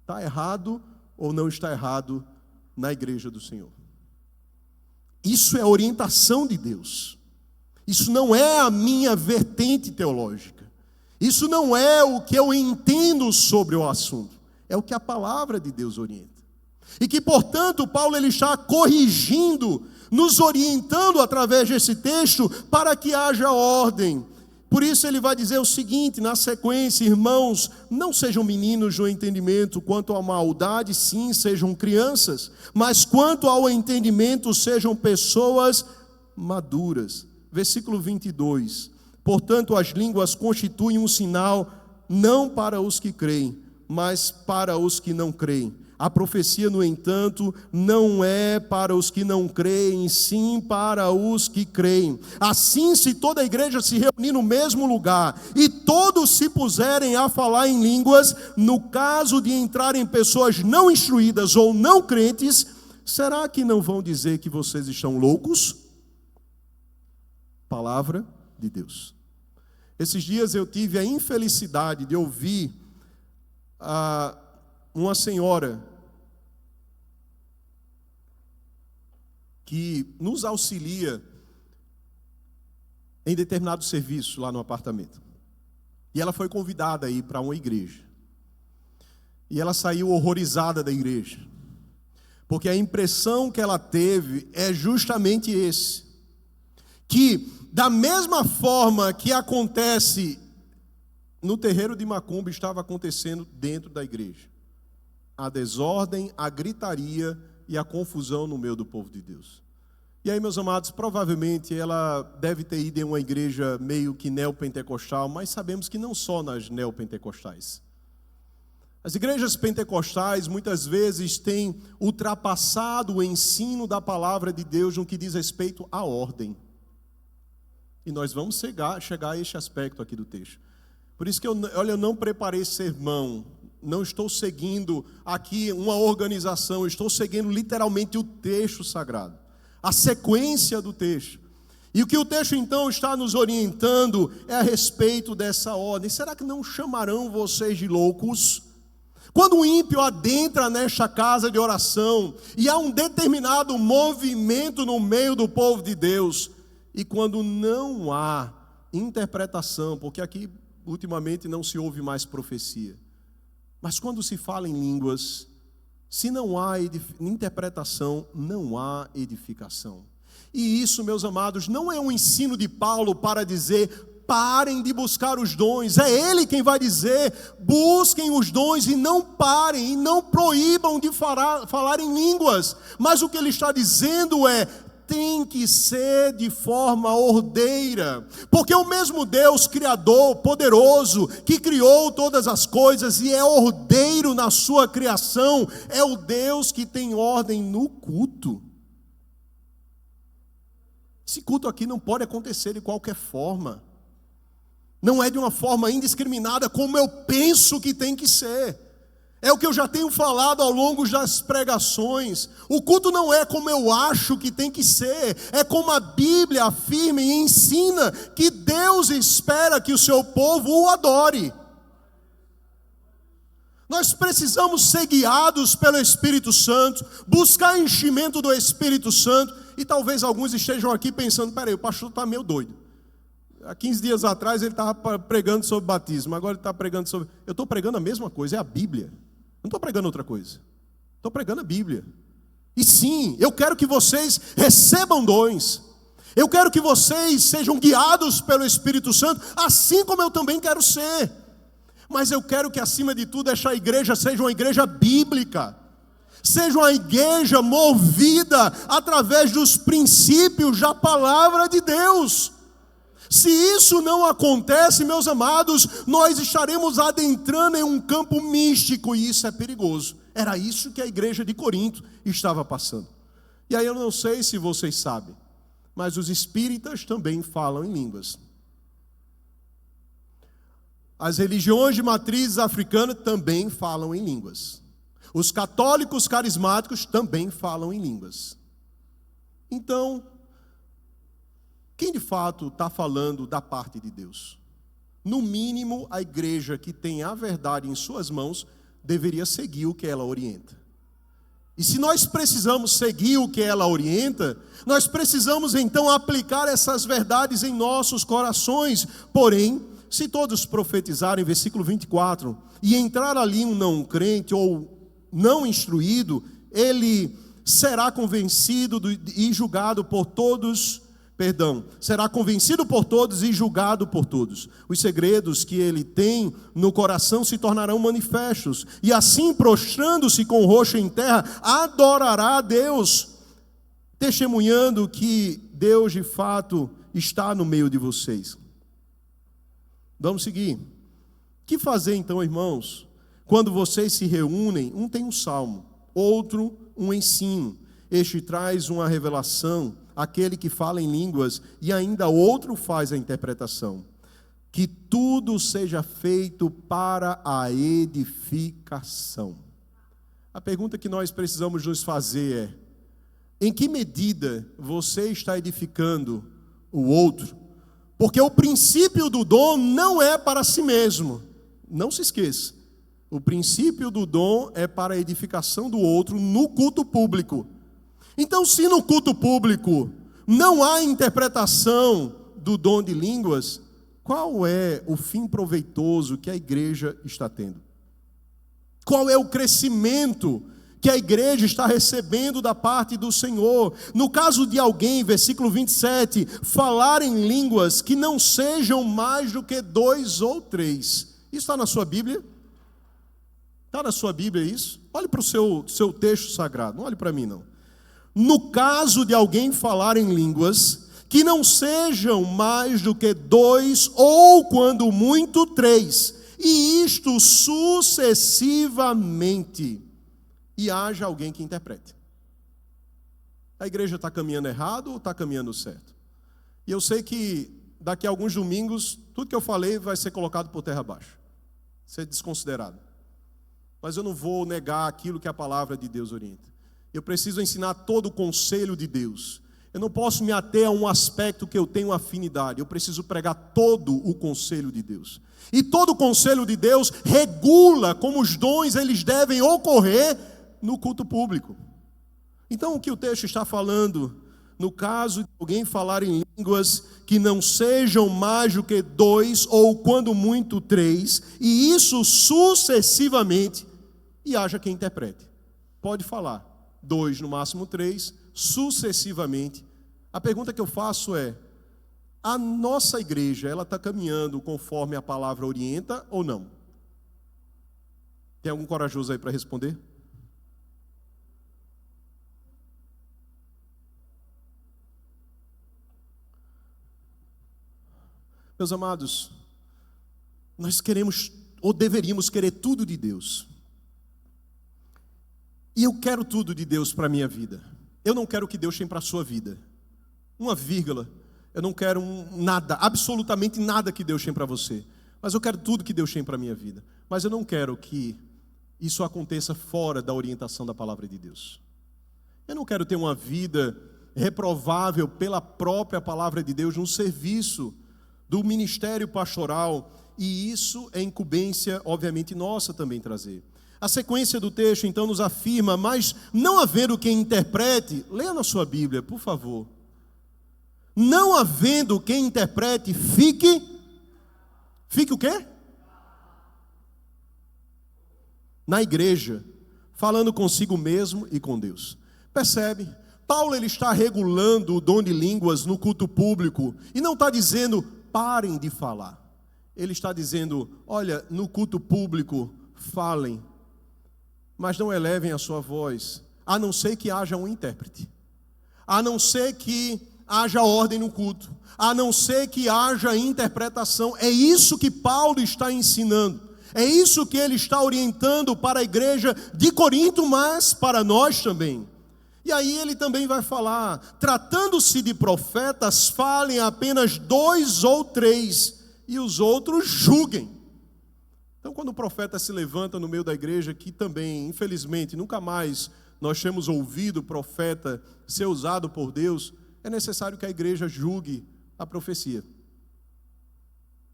Está errado ou não está errado na igreja do Senhor? Isso é a orientação de Deus. Isso não é a minha vertente teológica. Isso não é o que eu entendo sobre o assunto. É o que a palavra de Deus orienta. E que, portanto, Paulo ele está corrigindo nos orientando através desse texto para que haja ordem. Por isso ele vai dizer o seguinte, na sequência: irmãos, não sejam meninos no entendimento, quanto à maldade, sim, sejam crianças, mas quanto ao entendimento, sejam pessoas maduras. Versículo 22, portanto as línguas constituem um sinal, não para os que creem, mas para os que não creem. A profecia, no entanto, não é para os que não creem, sim para os que creem. Assim, se toda a igreja se reunir no mesmo lugar e todos se puserem a falar em línguas, no caso de entrarem pessoas não instruídas ou não crentes, será que não vão dizer que vocês estão loucos? Palavra de Deus. Esses dias eu tive a infelicidade de ouvir uma senhora que nos auxilia em determinado serviço lá no apartamento. E ela foi convidada a ir para uma igreja. E ela saiu horrorizada da igreja. Porque a impressão que ela teve é justamente esse. Que da mesma forma que acontece no terreiro de Macumba, estava acontecendo dentro da igreja. A desordem, a gritaria e a confusão no meio do povo de Deus. E aí, meus amados, provavelmente ela deve ter ido em uma igreja meio que neopentecostal, mas sabemos que não só nas neopentecostais. As igrejas pentecostais muitas vezes têm ultrapassado o ensino da palavra de Deus no que diz respeito à ordem. E nós vamos chegar a este aspecto aqui do texto. Por isso que eu não preparei esse sermão, não estou seguindo aqui uma organização, estou seguindo literalmente o texto sagrado, a sequência do texto. E o que o texto então está nos orientando é a respeito dessa ordem. Será que não chamarão vocês de loucos? Quando o ímpio adentra nesta casa de oração e há um determinado movimento no meio do povo de Deus, e quando não há interpretação, porque aqui ultimamente não se ouve mais profecia, mas quando se fala em línguas, se não há interpretação, não há edificação. E isso, meus amados, não é um ensino de Paulo para dizer: parem de buscar os dons. É ele quem vai dizer: busquem os dons e não parem, e não proíbam de falar em línguas. Mas o que ele está dizendo é: tem que ser de forma ordeira, porque o mesmo Deus criador, poderoso, que criou todas as coisas e é ordeiro na sua criação, é o Deus que tem ordem no culto. Esse culto aqui não pode acontecer de qualquer forma, não é de uma forma indiscriminada como eu penso que tem que ser. É o que eu já tenho falado ao longo das pregações. O culto não é como eu acho que tem que ser, é como a Bíblia afirma e ensina que Deus espera que o seu povo o adore. Nós precisamos ser guiados pelo Espírito Santo, buscar enchimento do Espírito Santo. E talvez alguns estejam aqui pensando: peraí, o pastor está meio doido. Há 15 dias atrás ele estava pregando sobre batismo, agora ele está pregando sobre... Eu estou pregando a mesma coisa, é a Bíblia. Não estou pregando outra coisa. Estou pregando a Bíblia. E sim, eu quero que vocês recebam dons. Eu quero que vocês sejam guiados pelo Espírito Santo, assim como eu também quero ser. Mas eu quero que, acima de tudo, esta igreja seja uma igreja bíblica. Seja uma igreja movida através dos princípios da palavra de Deus. Se isso não acontece, meus amados, nós estaremos adentrando em um campo místico, e isso é perigoso. Era isso que a igreja de Corinto estava passando. E aí eu não sei se vocês sabem, mas os espíritas também falam em línguas. As religiões de matrizes africanas também falam em línguas. Os católicos carismáticos também falam em línguas. Então, quem de fato está falando da parte de Deus? No mínimo, a igreja que tem a verdade em suas mãos deveria seguir o que ela orienta. E se nós precisamos seguir o que ela orienta, nós precisamos então aplicar essas verdades em nossos corações. Porém, se todos profetizarem, versículo 24, e entrar ali um não crente ou não instruído, ele será convencido e julgado por todos, será convencido por todos e julgado por todos. Os segredos que ele tem no coração se tornarão manifestos, e assim, prostrando-se com o rosto em terra, adorará a Deus, testemunhando que Deus de fato está no meio de vocês. Vamos seguir. O que fazer então, irmãos, quando vocês se reúnem? Um tem um salmo, outro um ensino, este traz uma revelação, aquele que fala em línguas, e ainda outro faz a interpretação. Que tudo seja feito para a edificação. A pergunta que nós precisamos nos fazer é: em que medida você está edificando o outro? Porque o princípio do dom não é para si mesmo. Não se esqueça. O princípio do dom é para a edificação do outro no culto público. Então, se no culto público não há interpretação do dom de línguas, qual é o fim proveitoso que a igreja está tendo? Qual é o crescimento que a igreja está recebendo da parte do Senhor? No caso de alguém, versículo 27, falar em línguas que não sejam mais do que 2 ou 3. Isso está na sua Bíblia? Está na sua Bíblia isso? Olhe para o seu texto sagrado, não olhe para mim não. No caso de alguém falar em línguas que não sejam mais do que 2 ou, quando muito, 3, e isto sucessivamente, e haja alguém que interprete. A igreja está caminhando errado ou está caminhando certo? E eu sei que daqui a alguns domingos, tudo que eu falei vai ser colocado por terra abaixo, ser desconsiderado. Mas eu não vou negar aquilo que a palavra de Deus orienta. Eu preciso ensinar todo o conselho de Deus. Eu não posso me ater a um aspecto que eu tenho afinidade. Eu preciso pregar todo o conselho de Deus. E todo o conselho de Deus regula como os dons eles devem ocorrer no culto público. Então o que o texto está falando, no caso de alguém falar em línguas que não sejam mais do que 2 ou, quando muito, 3, e isso sucessivamente, e haja quem interprete. Pode falar 2, no máximo 3, sucessivamente. A pergunta que eu faço é: a nossa igreja, ela está caminhando conforme a palavra orienta ou não? Tem algum corajoso aí para responder? Meus amados, nós queremos, ou deveríamos querer tudo de Deus. E eu quero tudo de Deus para a minha vida. Eu não quero o que Deus tem para a sua vida. Uma vírgula. Eu não quero nada, absolutamente nada que Deus tem para você. Mas eu quero tudo que Deus tem para a minha vida. Mas eu não quero que isso aconteça fora da orientação da palavra de Deus. Eu não quero ter uma vida reprovável pela própria palavra de Deus no serviço do ministério pastoral. E isso é incumbência, obviamente, nossa também trazer. A sequência do texto, então, nos afirma: mas não havendo quem interprete, leia na sua Bíblia, por favor. Não havendo quem interprete, fique o quê? Na igreja, falando consigo mesmo e com Deus. Percebe? Paulo ele está regulando o dom de línguas no culto público, e não está dizendo, parem de falar. Ele está dizendo, olha, no culto público, falem, mas não elevem a sua voz, a não ser que haja um intérprete, a não ser que haja ordem no culto, a não ser que haja interpretação. É isso que Paulo está ensinando, é isso que ele está orientando para a igreja de Corinto, mas para nós também. E aí ele também vai falar, tratando-se de profetas, falem apenas 2 ou 3, e os outros julguem. Então, quando o profeta se levanta no meio da igreja, que também, infelizmente, nunca mais nós temos ouvido o profeta ser usado por Deus, é necessário que a igreja julgue a profecia.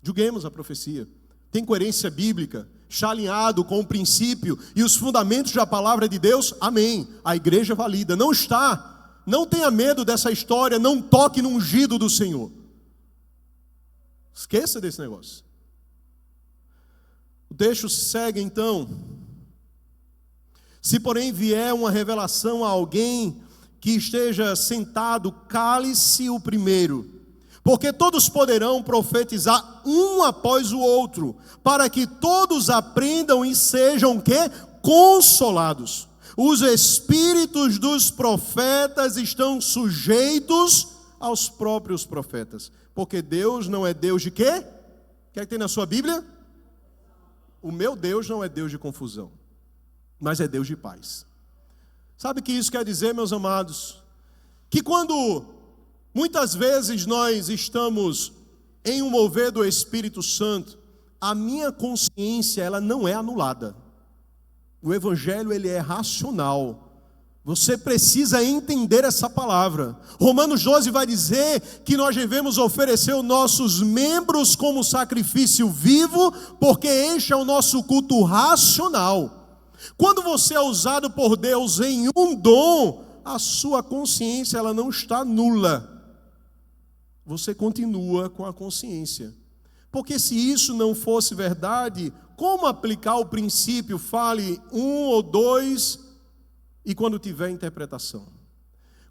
Julguemos a profecia. Tem coerência bíblica? Está alinhado com o princípio e os fundamentos da palavra de Deus? Amém. A igreja valida. Não está. Não tenha medo dessa história. Não toque no ungido do Senhor. Esqueça desse negócio. O texto segue então. Se, porém, vier uma revelação a alguém que esteja sentado, cale-se o primeiro, porque todos poderão profetizar um após o outro, para que todos aprendam e sejam quê? Consolados. Os espíritos dos profetas estão sujeitos aos próprios profetas, porque Deus não é Deus de quê? O que é que tem na sua Bíblia? O meu Deus não é Deus de confusão, mas é Deus de paz. Sabe o que isso quer dizer, meus amados? Que quando muitas vezes nós estamos em um mover do Espírito Santo, a minha consciência ela não é anulada. O Evangelho ele é racional. Você precisa entender essa palavra. Romanos 12 vai dizer que nós devemos oferecer os nossos membros como sacrifício vivo, porque este é o nosso culto racional. Quando você é usado por Deus em um dom, a sua consciência ela não está nula. Você continua com a consciência. Porque se isso não fosse verdade, como aplicar o princípio, fale um ou dois, e quando tiver interpretação?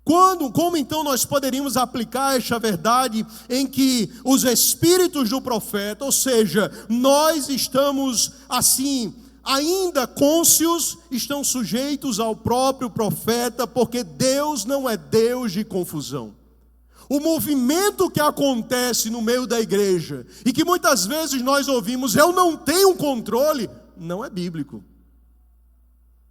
Como então nós poderíamos aplicar esta verdade em que os espíritos do profeta, ou seja, nós estamos assim, ainda cônscios, estão sujeitos ao próprio profeta, porque Deus não é Deus de confusão. O movimento que acontece no meio da igreja, e que muitas vezes nós ouvimos, eu não tenho controle, não é bíblico.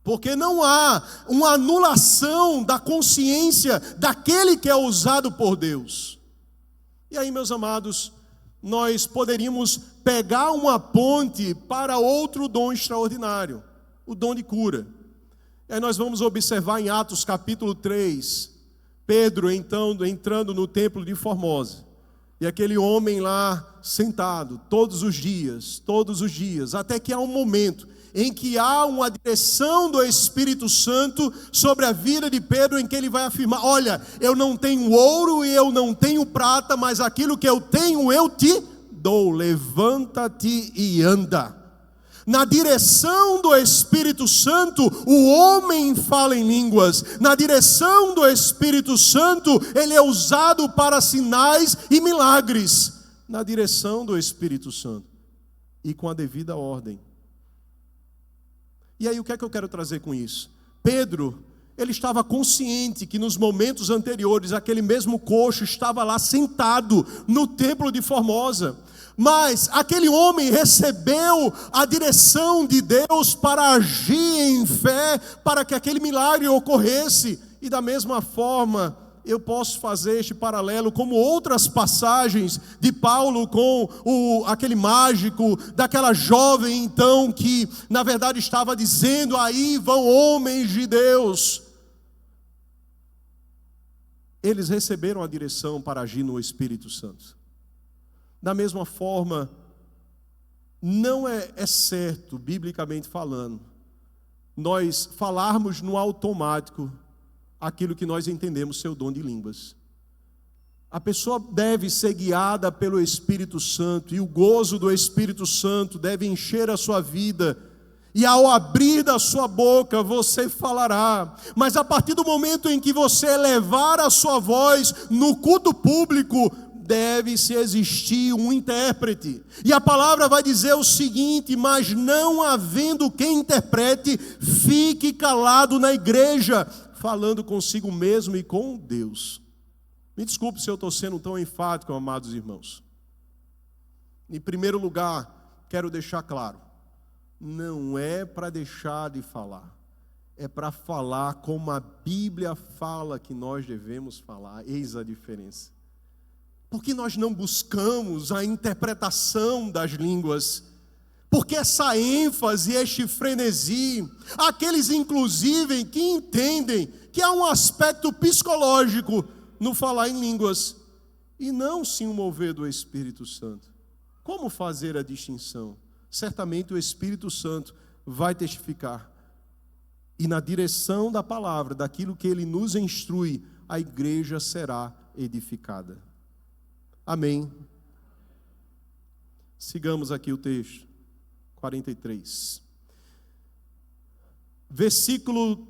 Porque não há uma anulação da consciência daquele que é usado por Deus. E aí, meus amados, nós poderíamos pegar uma ponte para outro dom extraordinário, o dom de cura. E aí nós vamos observar em Atos capítulo 3, Pedro então entrando no templo de Formosa, e aquele homem lá sentado todos os dias, até que há um momento em que há uma direção do Espírito Santo sobre a vida de Pedro, em que ele vai afirmar, olha, eu não tenho ouro e eu não tenho prata, mas aquilo que eu tenho eu te dou, levanta-te e anda. Na direção do Espírito Santo, o homem fala em línguas. Na direção do Espírito Santo, ele é usado para sinais e milagres. Na direção do Espírito Santo. E com a devida ordem. E aí o que é que eu quero trazer com isso? Pedro, ele estava consciente que nos momentos anteriores, aquele mesmo coxo estava lá sentado no templo de Formosa. Mas aquele homem recebeu a direção de Deus para agir em fé, para que aquele milagre ocorresse. E da mesma forma, eu posso fazer este paralelo como outras passagens de Paulo com aquele mágico, daquela jovem então que na verdade estava dizendo, aí vão homens de Deus. Eles receberam a direção para agir no Espírito Santo. Da mesma forma, não é certo, biblicamente falando, nós falarmos no automático aquilo que nós entendemos ser o dom de línguas. A pessoa deve ser guiada pelo Espírito Santo, e o gozo do Espírito Santo deve encher a sua vida, e ao abrir da sua boca você falará. Mas a partir do momento em que você elevar a sua voz no culto público, deve-se existir um intérprete. E a palavra vai dizer o seguinte, mas não havendo quem interprete, fique calado na igreja, falando consigo mesmo e com Deus. Me desculpe se eu estou sendo tão enfático, amados irmãos. Em primeiro lugar, quero deixar claro, não é para deixar de falar, é para falar como a Bíblia fala que nós devemos falar. Eis a diferença. Porque nós não buscamos a interpretação das línguas? Porque essa ênfase, este frenesi, aqueles inclusive que entendem que há um aspecto psicológico no falar em línguas, e não sim o mover do Espírito Santo. Como fazer a distinção? Certamente o Espírito Santo vai testificar. E na direção da palavra, daquilo que ele nos instrui, a igreja será edificada. Amém. Sigamos aqui o texto 43. versículo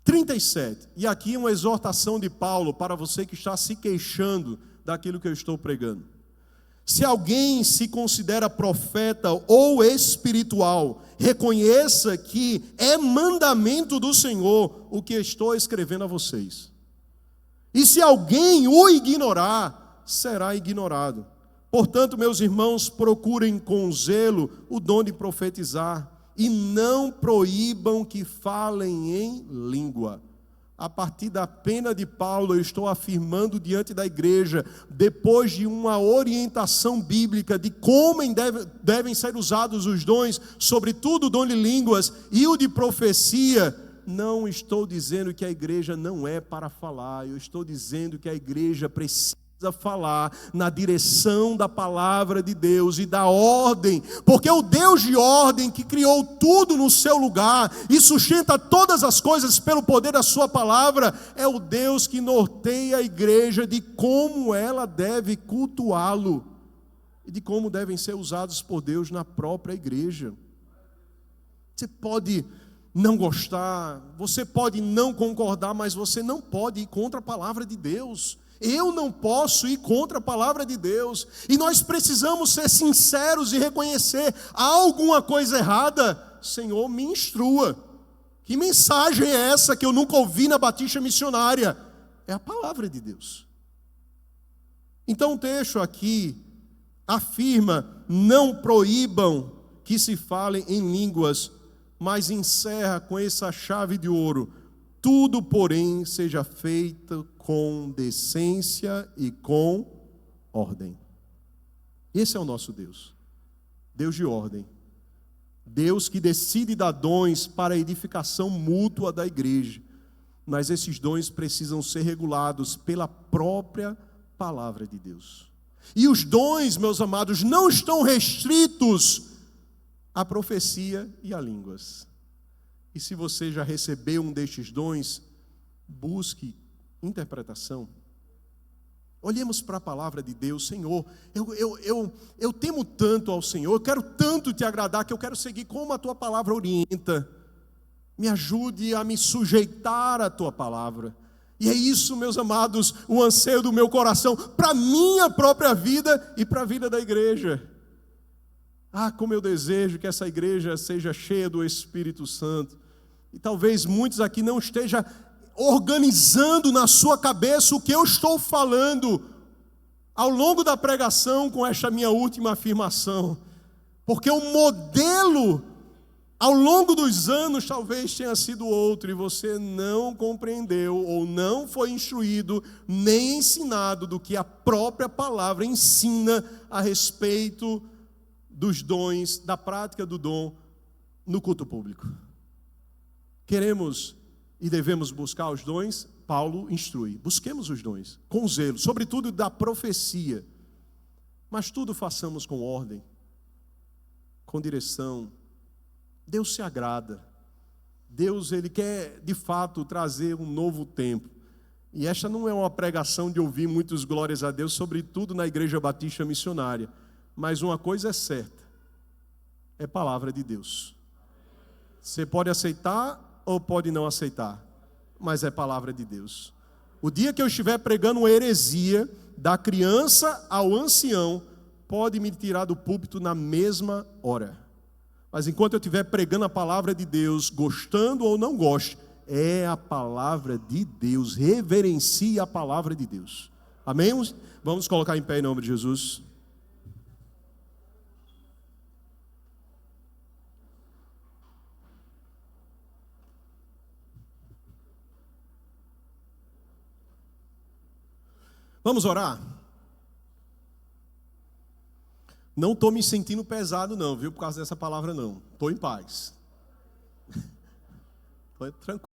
37. E aqui uma exortação de Paulo para você que está se queixando daquilo que eu estou pregando. Se alguém se considera profeta ou espiritual, reconheça que é mandamento do Senhor o que estou escrevendo a vocês. E se alguém o ignorar, será ignorado. Portanto, meus irmãos, procurem com zelo o dom de profetizar e não proíbam que falem em língua. A partir da pena de Paulo, eu estou afirmando diante da igreja, depois de uma orientação bíblica de como devem ser usados os dons, sobretudo o dom de línguas e o de profecia, não estou dizendo que a igreja não é para falar, eu estou dizendo que a igreja precisa falar na direção da palavra de Deus e da ordem, porque o Deus de ordem que criou tudo no seu lugar e sustenta todas as coisas pelo poder da sua palavra, é o Deus que norteia a igreja de como ela deve cultuá-lo e de como devem ser usados por Deus na própria igreja. Você pode não gostar, você pode não concordar, mas você não pode ir contra a palavra de Deus. Eu não posso ir contra a palavra de Deus. E nós precisamos ser sinceros e reconhecer: há alguma coisa errada? Senhor, me instrua. Que mensagem é essa que eu nunca ouvi na Batista Missionária? É a palavra de Deus. Então o texto aqui afirma: não proíbam que se falem em línguas, mas encerra com essa chave de ouro: tudo, porém, seja feito com decência e com ordem. Esse é o nosso Deus, Deus de ordem, Deus que decide dar dons para a edificação mútua da igreja, mas esses dons precisam ser regulados pela própria palavra de Deus. E os dons, meus amados, não estão restritos à profecia e a línguas. E se você já recebeu um destes dons, busque interpretação. Olhemos para a palavra de Deus. Senhor, eu temo tanto ao Senhor, eu quero tanto te agradar, que eu quero seguir como a tua palavra orienta. Me ajude a me sujeitar à tua palavra. E é isso, meus amados, o anseio do meu coração, para a minha própria vida e para a vida da igreja. Ah, como eu desejo que essa igreja seja cheia do Espírito Santo. E talvez muitos aqui não estejam organizando na sua cabeça o que eu estou falando ao longo da pregação com esta minha última afirmação. Porque o modelo, ao longo dos anos, talvez tenha sido outro, e você não compreendeu ou não foi instruído, nem ensinado do que a própria palavra ensina a respeito dos dons, da prática do dom no culto público. Queremos e devemos buscar os dons? Paulo instrui. Busquemos os dons com zelo, sobretudo da profecia. Mas tudo façamos com ordem, com direção. Deus se agrada. Deus, Ele quer de fato trazer um novo tempo. E esta não é uma pregação de ouvir muitos glórias a Deus, sobretudo na Igreja Batista Missionária. Mas uma coisa é certa: é palavra de Deus. Você pode aceitar ou pode não aceitar, mas é palavra de Deus. O dia que eu estiver pregando uma heresia, da criança ao ancião, pode me tirar do púlpito na mesma hora. Mas enquanto eu estiver pregando a palavra de Deus, gostando ou não goste, é a palavra de Deus. Reverencie a palavra de Deus. Amém? Vamos colocar em pé em nome de Jesus. Vamos orar? Não estou me sentindo pesado não, viu? Por causa dessa palavra não. Estou em paz. Estou tranquilo.